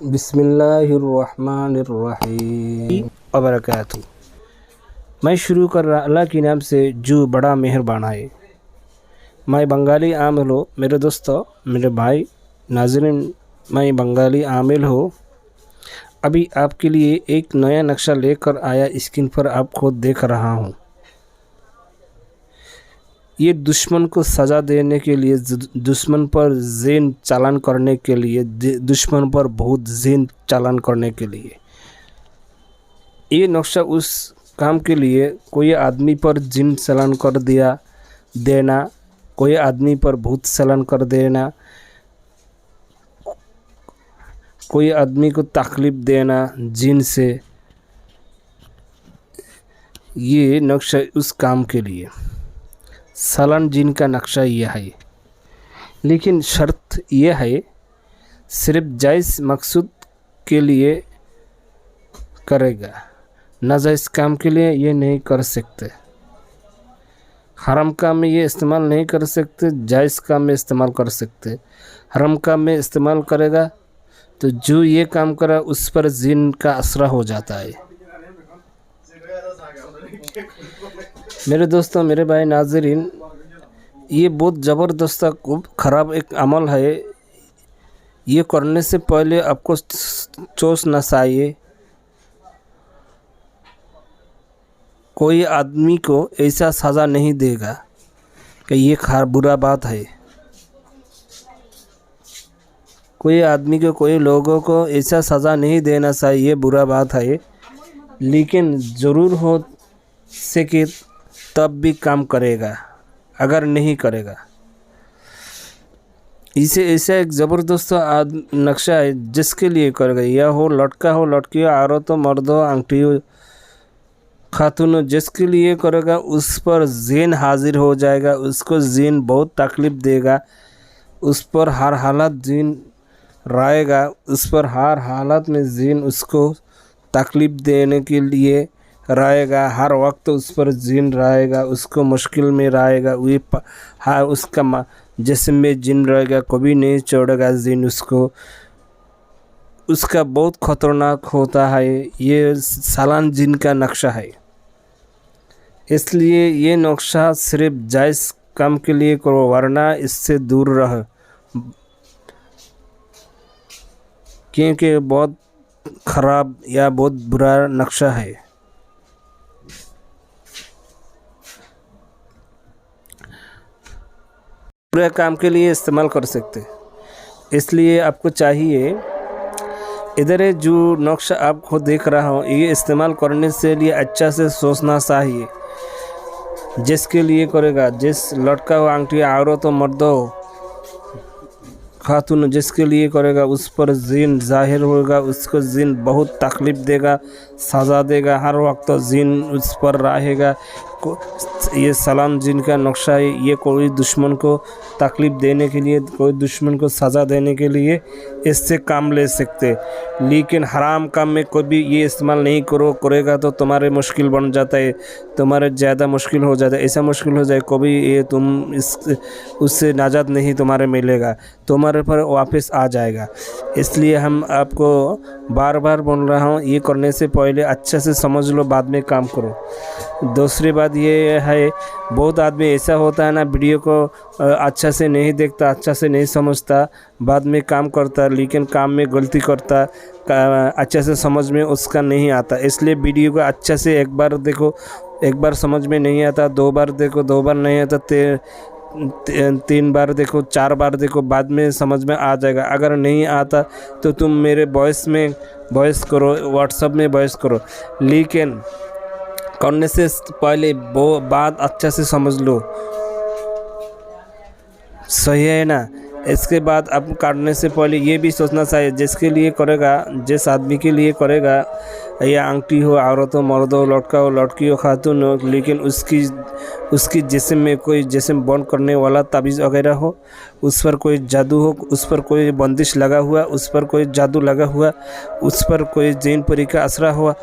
बिस्मिल्लाहिर्रहमानिर्रहीम वबरकातुहू। मैं शुरू कर रहा अल्लाह के नाम से जो बड़ा मेहरबान है। मैं बंगाली आमिल हो मेरे दोस्तों, मेरे भाई नाज़रीन, मैं बंगाली आमिल हो। अभी आपके लिए एक नया नक्शा लेकर आया, स्क्रीन पर आपको देख रहा हूँ। ये दुश्मन को सज़ा देने के लिए, दुश्मन पर ज़ेन चालान करने के लिए, दुश्मन पर बहुत ज़ेन चालान करने के लिए ये नक्शा उस काम के लिए। कोई आदमी पर जिन चालान कर देना, कोई आदमी पर भूत चालान कर देना, कोई आदमी को तकलीफ़ देना जिन से, ये नक्शा उस काम के लिए। चालान जिन का नक्शा यह है, लेकिन शर्त यह है सिर्फ जायज़ मकसूद के लिए करेगा, नाजायज़ काम के लिए ये नहीं कर सकते। हराम काम में ये इस्तेमाल नहीं कर सकते, जायज़ काम में इस्तेमाल कर सकते। हराम काम में इस्तेमाल करेगा तो जो ये काम करा उस पर जिन का असरा हो जाता है। मेरे दोस्तों, मेरे भाई नाज़रीन, ये बहुत ज़बरदस्त ख़राब एक अमल है। ये करने से पहले आपको सोच ना चाहिए। कोई आदमी को ऐसा सज़ा नहीं देगा कि ये बुरा बात है। कोई आदमी को, कोई लोगों को ऐसा सज़ा नहीं देना चाहिए, ये बुरा बात है। लेकिन ज़रूर हो सके तब भी काम करेगा, अगर नहीं करेगा। इसे ऐसा एक ज़बरदस्त नक्शा है जिसके लिए करेगा, यह हो लड़का हो लड़की हो, औरत हो मर्द हो, आंटी हो खातून हो, जिसके लिए करेगा उस पर ज़ेन हाजिर हो जाएगा। उसको ज़ेन बहुत तकलीफ़ देगा, उस पर हर हालत ज़ेन रहेगा, उस पर हर हालत में ज़ेन उसको तकलीफ़ देने के लिए रहेगा। हर वक्त उस पर जिन रहेगा, उसको मुश्किल में रहेगा। वही हाँ, उसका जिस्म में जिन रहेगा, कभी नहीं छोड़ेगा जिन उसको। उसका बहुत ख़तरनाक होता है। ये चालान जिन का नक्शा है, इसलिए ये नक्शा सिर्फ जायज़ काम के लिए करो, वरना इससे दूर रहो, क्योंकि बहुत ख़राब या बहुत बुरा नक्शा है। पूरे काम के लिए इस्तेमाल कर सकते, इसलिए आपको चाहिए इधर है जो नक्शा आपको देख रहा हूँ, ये इस्तेमाल करने से लिए अच्छा से सोचना चाहिए। जिसके लिए करेगा, जिस लड़का हो, आंटी, औरत हो, मर्द हो, खातून, जिसके लिए करेगा उस पर जिन ज़ाहिर होगा, उसको जिन बहुत तकलीफ़ देगा, सज़ा देगा। हर वक्त जिन उस पर रहेगा। ये सलाम जिन का नक्शा है। ये कोई दुश्मन को तकलीफ़ देने के लिए, कोई दुश्मन को सज़ा देने के लिए इससे काम ले सकते। लेकिन हराम काम में कभी ये इस्तेमाल नहीं करेगा तो तुम्हारे मुश्किल बन जाता है, तुम्हारे ज़्यादा मुश्किल हो जाता है। ऐसा मुश्किल हो जाए कभी ये तुम उससे नाजात नहीं तुम्हारे मिलेगा, तुम्हारे पर वापस आ जाएगा। इसलिए हम आपको बार बार बोल रहा हूँ, ये करने से पहले अच्छा से समझ लो, बाद में काम करो। दूसरी बात ये है, बहुत आदमी ऐसा होता है ना, वीडियो को अच्छा से नहीं देखता, अच्छा से नहीं समझता, बाद में काम करता, लेकिन काम में गलती करता, अच्छा से समझ में उसका नहीं आता। इसलिए वीडियो को अच्छा से एक बार देखो, एक बार समझ में नहीं आता, दो बार देखो, दो बार नहीं आता, तीन बार देखो, चार बार देखो, बाद में समझ में आ जाएगा। अगर नहीं आता तो तुम मेरे वॉइस करो, व्हाट्सएप में वॉइस करो, लेकिन करने से पहले वो बात अच्छा से समझ लो, सही है ना। इसके बाद अब करने से पहले ये भी सोचना चाहिए, जिसके लिए करेगा, जिस आदमी के लिए करेगा, या आंटी हो, औरत हो, मर्द हो, लड़का हो, लड़की हो, खातून हो, लेकिन उसकी जिस्म में कोई जिस्म बंद करने वाला ताबीज़ वगैरह हो, उस पर कोई जादू हो, उस पर कोई बंदिश लगा हुआ, उस पर कोई जादू लगा हुआ, उस पर कोई जिन परी का असरा हुआ,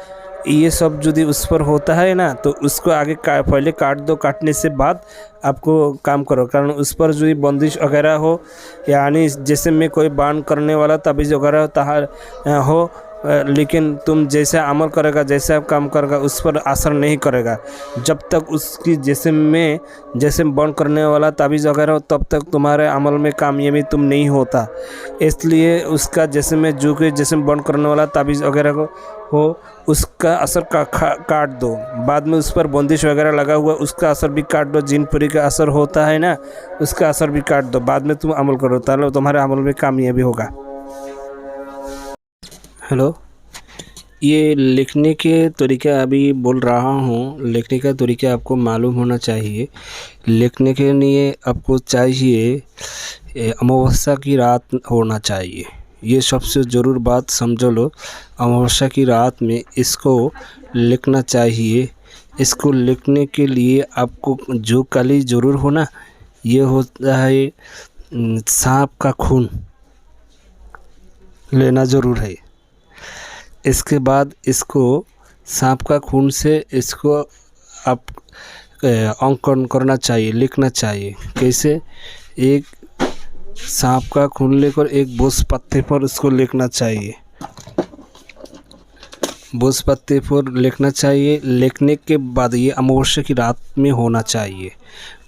ये सब यदि उस पर होता है ना तो उसको आगे पहले काट दो। काटने से बाद आपको काम करो, कारण उस पर जो बंदिश वगैरह हो, यानी जैसे में कोई बाण करने वाला तबीज़ वगैरह हो, लेकिन तुम जैसे अमल करेगा, जैसे आप काम करेगा उस पर असर नहीं करेगा। जब तक उसकी जैसे बंद करने वाला ताबीज़ वगैरह हो तब तक तुम्हारे अमल में कामयाबी तुम नहीं होता। इसलिए उसका जैसे में जो कि जैसे बंद करने वाला ताबीज़ वगैरह हो उसका असर काट दो। बाद में उस पर बंदिश वगैरह लगा हुआ उसका असर भी काट दो। जिनपुरी का असर होता है ना, उसका असर भी काट दो। बाद में तुम अमल करो, ताकि तुम्हारे अमल में कामयाबी होगा। हेलो, ये लिखने के तरीका अभी बोल रहा हूँ। लिखने का तरीका आपको मालूम होना चाहिए। लिखने के लिए आपको चाहिए अमावस्या की रात होना चाहिए। ये सबसे ज़रूर बात समझ लो। अमावस्या की रात में इसको लिखना चाहिए। इसको लिखने के लिए आपको जो कली ज़रूर होना, ये होता है सांप का खून लेना ज़रूर है। इसके बाद इसको सांप का खून से इसको आप अंकन करना चाहिए, लिखना चाहिए। कैसे? एक सांप का खून लेकर एक बोस पत्ते पर इसको लिखना चाहिए। बोस पत्ते पर लिखना चाहिए। लिखने के बाद ये अमावस्या की रात में होना चाहिए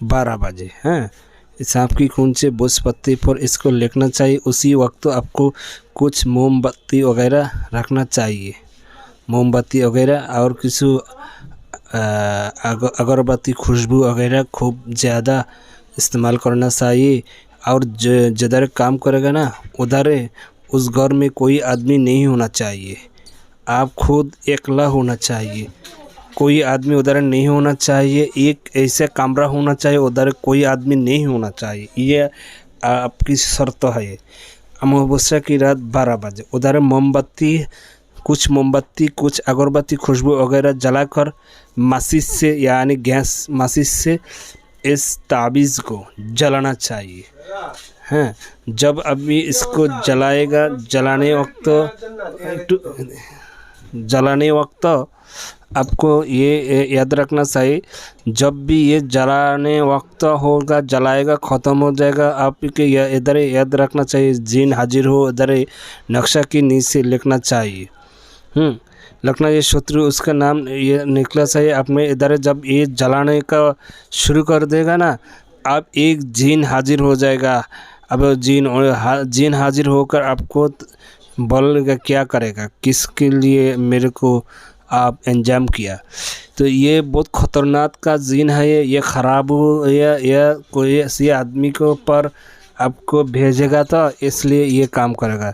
12 बजे। हैं, सांप की खून से बोस पत्ते पर इसको लिखना चाहिए। उसी वक्त आपको कुछ मोमबत्ती वगैरह रखना चाहिए। मोमबत्ती वगैरह और किसी अगरबत्ती, खुशबू वगैरह खूब ज़्यादा इस्तेमाल करना चाहिए। और जिधर काम करेगा ना उधर उस घर में कोई आदमी नहीं होना चाहिए। आप खुद अकेला होना चाहिए। कोई आदमी उधर नहीं होना चाहिए। एक ऐसा कमरा होना चाहिए उधर कोई आदमी नहीं होना चाहिए। ये आपकी शर्त है। अमावस्या की रात 12 बजे उधर मोमबत्ती, कुछ अगरबत्ती, खुशबू वगैरह जलाकर माचिस से यानी गैस माचिस से इस ताबीज़ को जलाना चाहिए। हैं, जब अभी इसको जलाने वक्त आपको ये याद रखना चाहिए, जब भी ये जलाने वक्त होगा, जलाएगा, ख़त्म हो जाएगा, आपके इधर याद रखना चाहिए जिन हाजिर हो इधर नक्शा के नीचे लिखना चाहिए। लिखना ये शत्रु उसका नाम ये निकला चाहिए। आपने इधर जब ये जलाने का शुरू कर देगा ना, आप एक जिन हाजिर हो जाएगा। अब जिन हाजिर होकर आपको बोलेगा क्या करेगा, किसके लिए मेरे को आप अंजाम किया। तो ये बहुत ख़तरनाक का जिन है। ये ख़राब हो या कोई ऐसे आदमी को पर आपको भेजेगा तो इसलिए ये काम करेगा।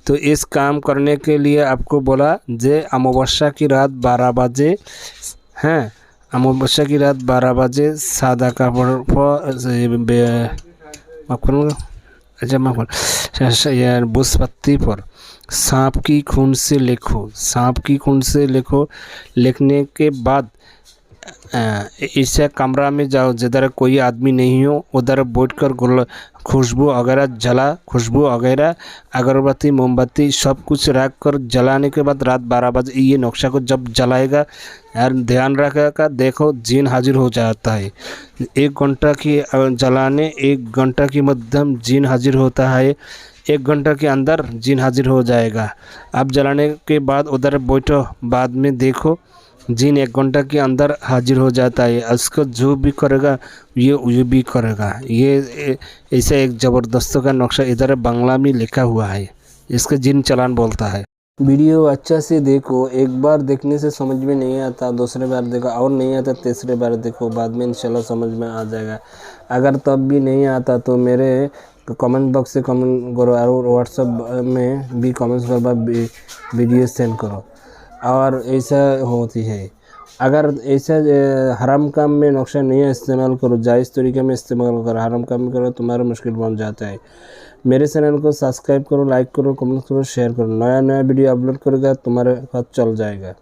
तो इस काम करने के लिए आपको बोला जे अमावस्या की रात 12 बजे हैं, अमावस्या की रात 12 बजे सादा कपड़ पर बोस पत्ती पर सांप की खून से लिखो। सांप की खून से लिखो। लिखने के बाद ऐसे कमरा में जाओ जिधर कोई आदमी नहीं हो, उधर बैठकर खुशबू वगैरह अगरबत्ती, मोमबत्ती सब कुछ रख कर जलाने के बाद रात 12 बजे ये नक्शा को जब जलाएगा, यार ध्यान रखेगा। देखो जिन हाजिर हो जाता है। 1 घंटा की जलाने 1 घंटा की मध्यम जिन हाजिर होता है। 1 घंटा के अंदर जिन हाजिर हो जाएगा। आप जलाने के बाद उधर बैठो, बाद में देखो जिन 1 घंटा के अंदर हाजिर हो जाता है। उसको जो भी करेगा ये भी करेगा। ये ऐसा एक ज़बरदस्त का नक्शा इधर बांग्ला में लिखा हुआ है। इसका जिन चालान बोलता है। वीडियो अच्छा से देखो। एक बार देखने से समझ में नहीं आता, दूसरे बार देखो, और नहीं आता तीसरे बार देखो, बाद में इंशाल्लाह समझ में आ जाएगा। अगर तब भी नहीं आता तो मेरे कमेंट बॉक्स से कमेंट करो और व्हाट्सएप में भी कमेंट्स करवा वीडियो सेंड करो। और ऐसा होती है। अगर ऐसा हराम काम में नक्शा नहीं इस्तेमाल करो, जायज़ तरीके में इस्तेमाल करो। हराम काम करो तुम्हारा मुश्किल बन जाता है। मेरे चैनल को सब्सक्राइब करो, लाइक करो, कमेंट करो, शेयर करो। नया वीडियो अपलोड करेगा तुम्हारे पास चल जाएगा।